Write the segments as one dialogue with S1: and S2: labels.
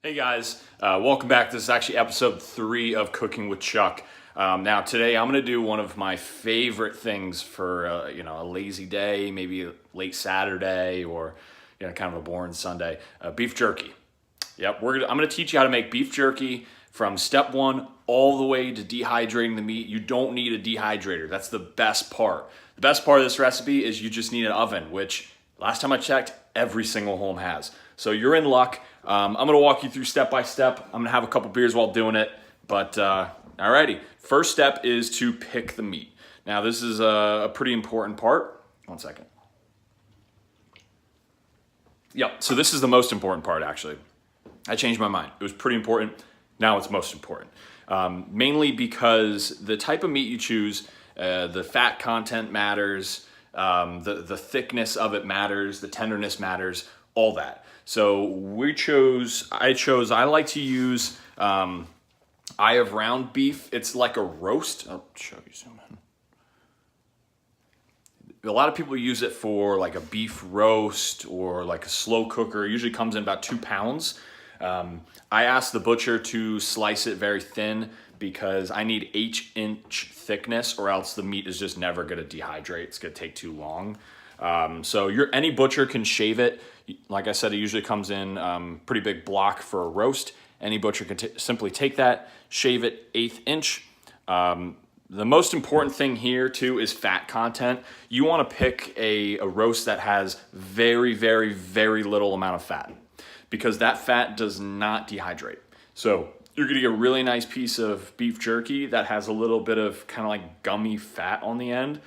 S1: Hey guys, welcome back. This is actually episode 3 of Cooking with Chuck. Now today I'm going to do one of my favorite things for a lazy day, maybe a late Saturday or kind of a boring Sunday. Beef jerky. Yep, I'm going to teach you how to make beef jerky from step 1 all the way to dehydrating the meat. You don't need a dehydrator. That's the best part. The best part of this recipe is you just need an oven, which last time I checked, every single home has. So you're in luck. I'm going to walk you through step by step. I'm going to have a couple beers while doing it. But alrighty, first step is to pick the meat. Now this is a pretty important part. One second. Yep, so this is the most important part actually. I changed my mind. It was pretty important. Now it's most important. Mainly because the type of meat you choose, the fat content matters, the thickness of it matters, the tenderness matters, all that. So I like to use eye of round beef. It's like a roast. I'll show you some. A lot of people use it for like a beef roast or like a slow cooker. It usually comes in about 2 pounds. I asked the butcher to slice it very thin because I need 8-inch thickness or else the meat is just never going to dehydrate. It's going to take too long. So any butcher can shave it. Like I said, it usually comes in pretty big block for a roast. Any butcher can simply take that, shave it 1/8 inch. The most important thing here too is fat content. You want to pick a roast that has very, very, very little amount of fat because that fat does not dehydrate. So you're gonna get a really nice piece of beef jerky that has a little bit of kind of like gummy fat on the end.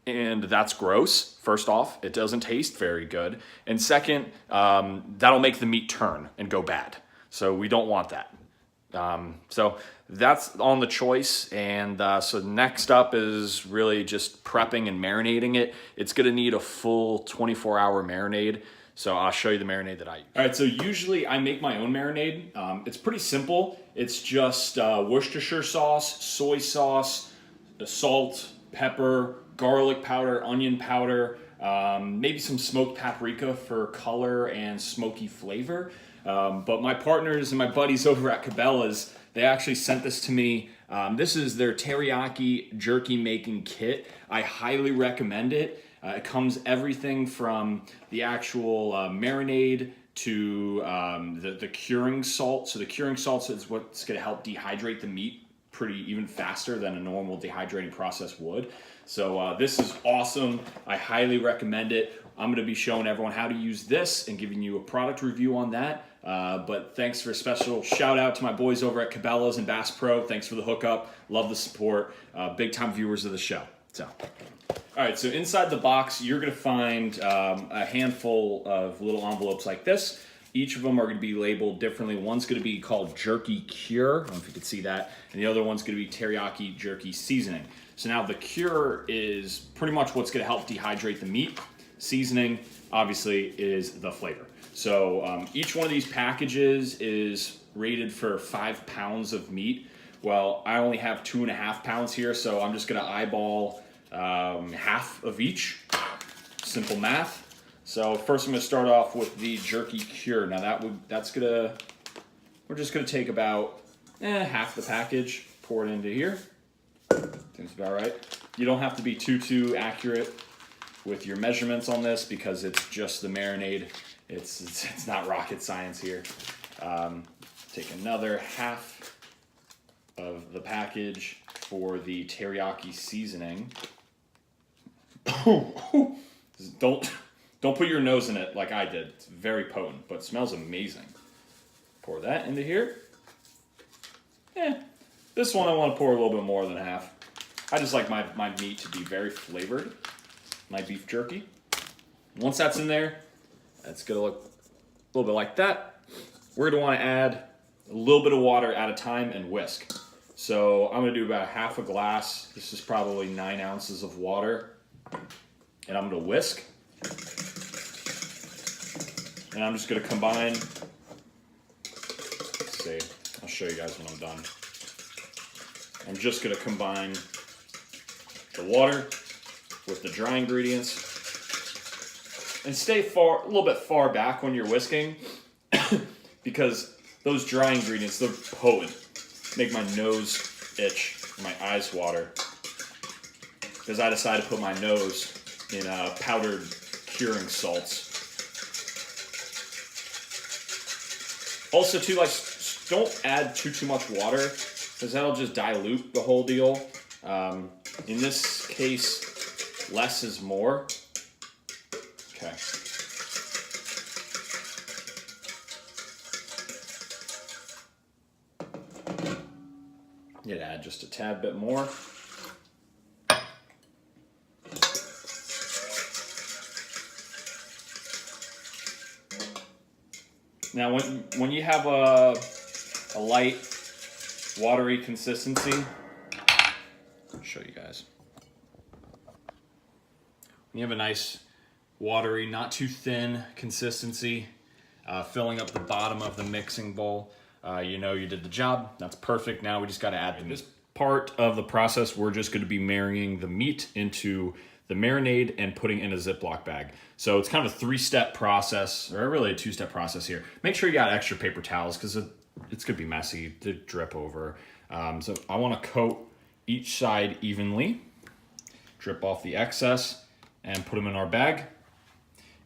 S1: And that's gross, first off. It doesn't taste very good. And second, that'll make the meat turn and go bad. So we don't want that. So that's on the choice. And so next up is really just prepping and marinating it. It's gonna need a full 24-hour marinade. So I'll show you the marinade that I use. All right, so usually I make my own marinade. It's pretty simple. It's just Worcestershire sauce, soy sauce, salt, pepper, garlic powder, onion powder, maybe some smoked paprika for color and smoky flavor. But my partners and my buddies over at Cabela's, they actually sent this to me. This is their teriyaki jerky making kit. I highly recommend it. It comes everything from the actual marinade to the curing salt. So the curing salt is what's going to help dehydrate the meat even faster than a normal dehydrating process would. So this is awesome. I highly recommend it. I'm going to be showing everyone how to use this and giving you a product review on that. But thanks for a special shout out to my boys over at Cabela's and Bass Pro. Thanks for the hookup. Love the support. Big time viewers of the show. So, all right. So inside the box, you're going to find a handful of little envelopes like this. Each of them are going to be labeled differently. One's going to be called Jerky Cure. I don't know if you can see that. And the other one's going to be Teriyaki Jerky Seasoning. So now the cure is pretty much what's going to help dehydrate the meat. Seasoning, obviously, is the flavor. So each one of these packages is rated for 5 pounds of meat. Well, I only have 2.5 pounds here, so I'm just going to eyeball half of each. Simple math. So first I'm going to start off with the Jerky Cure. Now we're just going to take about half the package, pour it into here. Seems about right. You don't have to be too accurate with your measurements on this because it's just the marinade. It's not rocket science here. Take another half of the package for the teriyaki seasoning. Don't put your nose in it like I did. It's very potent, but it smells amazing. Pour that into here. This one I want to pour a little bit more than half. I just like my meat to be very flavored, my beef jerky. Once that's in there, it's going to look a little bit like that. We're going to want to add a little bit of water at a time and whisk. So I'm going to do about half a glass. This is probably 9 ounces of water. And I'm going to whisk. And I'm just going to combine. Let's see. I'll show you guys when I'm done. I'm just going to combine the water with the dry ingredients. And stay a little bit far back when you're whisking because those dry ingredients, they're potent. Make my nose itch, my eyes water. Because I decided to put my nose in powdered curing salts. Also, too, like, don't add too much water, because that'll just dilute the whole deal. In this case, less is more. Okay. You add just a tad bit more. Now, when you have a light, watery consistency, I'll show you guys. When you have a nice, watery, not too thin consistency, filling up the bottom of the mixing bowl, you know you did the job. That's perfect. Now we just got to add the meat. This part of the process, we're just going to be marrying the meat into the marinade and putting in a Ziploc bag. So it's kind of a 3-step process, or really a 2-step process here. Make sure you got extra paper towels because it's going to be messy to drip over. So I want to coat each side evenly, drip off the excess, and put them in our bag.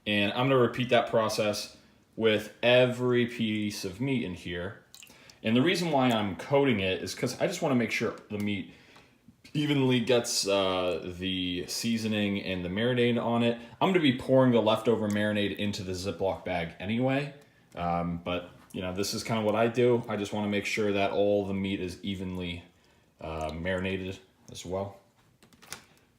S1: And I'm going to repeat that process with every piece of meat in here. And the reason why I'm coating it is because I just want to make sure the meat evenly gets the seasoning and the marinade on it. I'm going to be pouring the leftover marinade into the Ziploc bag anyway, but you know, this is kind of what I do. I just want to make sure that all the meat is evenly marinated as well.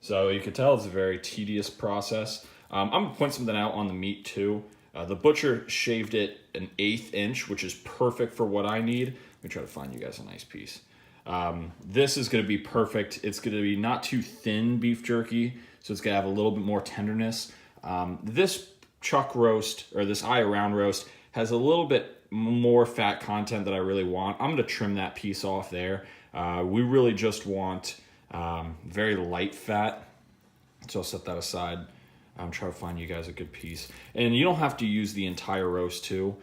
S1: So you can tell it's a very tedious process. I'm going to point something out on the meat too. The butcher shaved it an 1/8 inch, which is perfect for what I need. Let me try to find you guys a nice piece. This is going to be perfect. It's going to be not too thin beef jerky, so it's going to have a little bit more tenderness. This chuck roast, or this eye around roast, has a little bit more fat content that I really want. I'm going to trim that piece off there. We really just want very light fat, so I'll set that aside. I'm trying to find you guys a good piece. And you don't have to use the entire roast too.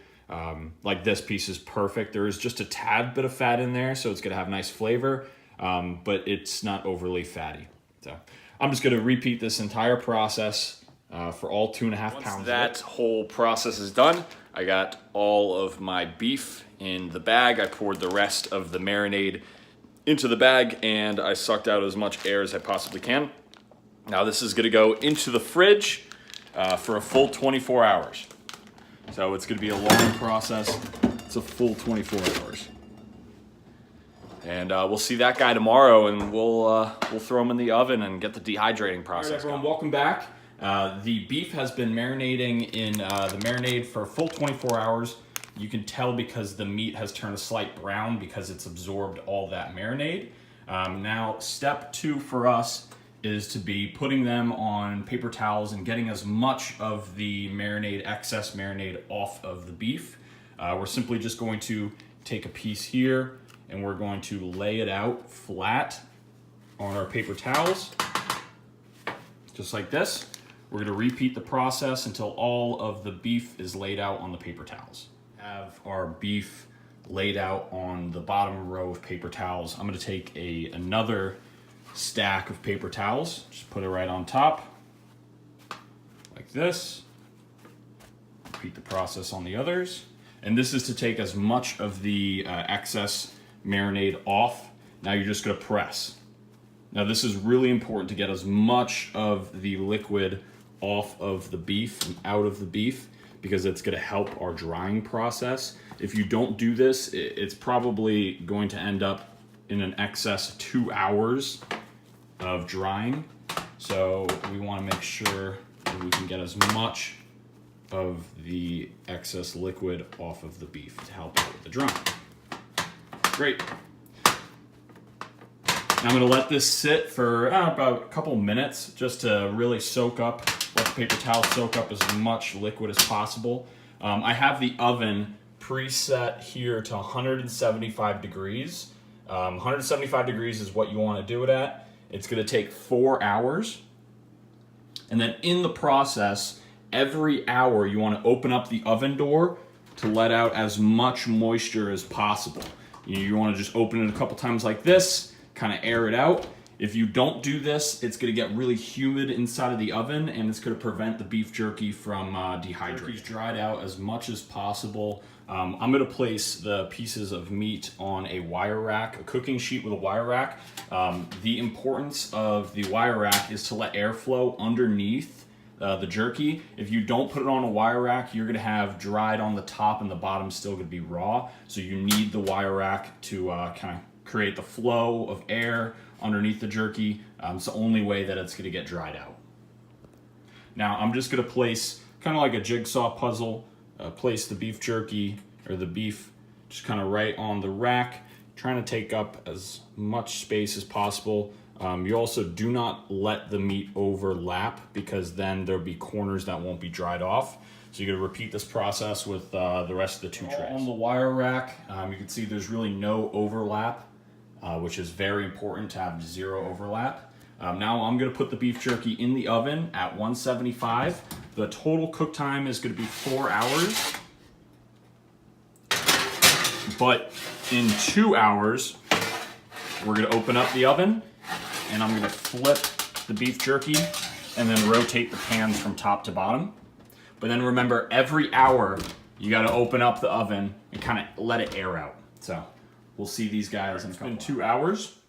S1: Like this piece is perfect. There is just a tad bit of fat in there, so it's gonna have nice flavor, but it's not overly fatty. So I'm just gonna repeat this entire process for all 2.5 pounds. Once that whole process is done, I got all of my beef in the bag. I poured the rest of the marinade into the bag, and I sucked out as much air as I possibly can. Now this is gonna go into the fridge for a full 24 hours. So it's gonna be a long process. It's a full 24 hours. And we'll see that guy tomorrow, and we'll throw him in the oven and get the dehydrating process. All right, everyone, welcome back. The beef has been marinating in the marinade for a full 24 hours. You can tell because the meat has turned a slight brown because it's absorbed all that marinade. Now, step 2 for us is to be putting them on paper towels and getting as much of the marinade, excess marinade, off of the beef. We're simply just going to take a piece here and we're going to lay it out flat on our paper towels, just like this. We're going to repeat the process until all of the beef is laid out on the paper towels. Have our beef laid out on the bottom row of paper towels. I'm going to take another stack of paper towels, just put it right on top like this. Repeat the process on the others, and this is to take as much of the excess marinade off. Now you're just going to press. Now this is really important to get as much of the liquid off of the beef and out of the beef, because it's going to help our drying process. If you don't do this, it's probably going to end up in an excess 2 hours of drying. So we want to make sure that we can get as much of the excess liquid off of the beef to help out with the drying. Great. Now I'm going to let this sit for about a couple minutes just to really soak up, let the paper towel soak up as much liquid as possible. I have the oven preset here to 175 degrees. 175 degrees is what you want to do it at. It's going to take 4 hours. And then in the process, every hour you want to open up the oven door to let out as much moisture as possible. You want to just open it a couple times like this, kind of air it out. If you don't do this, it's going to get really humid inside of the oven, and it's going to prevent the beef jerky from dehydrating. Jerky's dried out as much as possible. I'm going to place the pieces of meat on a wire rack, a cooking sheet with a wire rack. The importance of the wire rack is to let airflow underneath the jerky. If you don't put it on a wire rack, you're going to have dried on the top and the bottom still going to be raw. So you need the wire rack to kind of create the flow of air underneath the jerky. It's the only way that it's going to get dried out. Now I'm just going to place, kind of like a jigsaw puzzle, place the beef jerky or the beef just kind of right on the rack, trying to take up as much space as possible. You also do not let the meat overlap, because then there'll be corners that won't be dried off. So you're going to repeat this process with the rest of the two trays. On the wire rack, you can see there's really no overlap, which is very important to have zero overlap. Now I'm going to put the beef jerky in the oven at 175. The total cook time is going to be 4 hours. But in 2 hours, we're going to open up the oven, and I'm going to flip the beef jerky and then rotate the pans from top to bottom. But then remember, every hour, you got to open up the oven and kind of let it air out. So we'll see these guys in a couple. It's been 2 hours.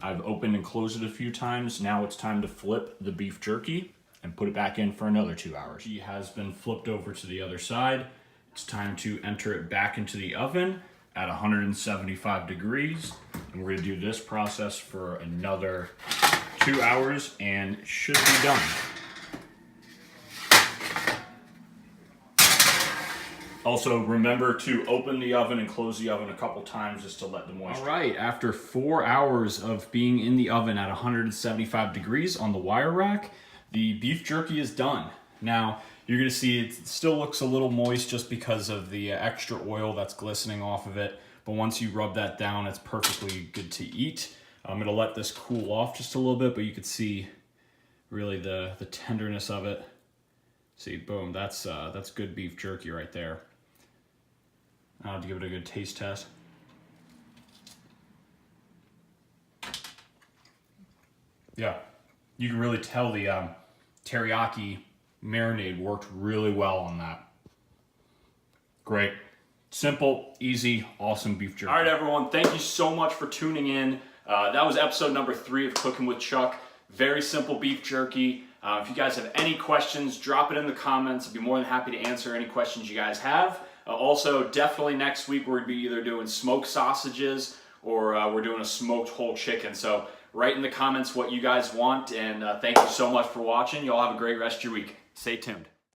S1: I've opened and closed it a few times. Now it's time to flip the beef jerky and put it back in for another 2 hours. It has been flipped over to the other side. It's time to enter it back into the oven at 175 degrees. And we're gonna do this process for another 2 hours, and it should be done. Also, remember to open the oven and close the oven a couple times just to let the moisture. All right, after 4 hours of being in the oven at 175 degrees on the wire rack, the beef jerky is done. Now, you're gonna see it still looks a little moist just because of the extra oil that's glistening off of it. But once you rub that down, it's perfectly good to eat. I'm gonna let this cool off just a little bit, but you can see really the tenderness of it. See, boom, that's good beef jerky right there. I'll have to give it a good taste test. Yeah, you can really tell the teriyaki marinade worked really well on that. Great. Simple, easy, awesome beef jerky. All right, everyone, thank you so much for tuning in. That was episode number 3 of Cooking with Chuck. Very simple beef jerky. If you guys have any questions, drop it in the comments. I'd be more than happy to answer any questions you guys have. Also, definitely next week we're going to be either doing smoked sausages or we're doing a smoked whole chicken. So write in the comments what you guys want, and thank you so much for watching. You all have a great rest of your week. Stay tuned.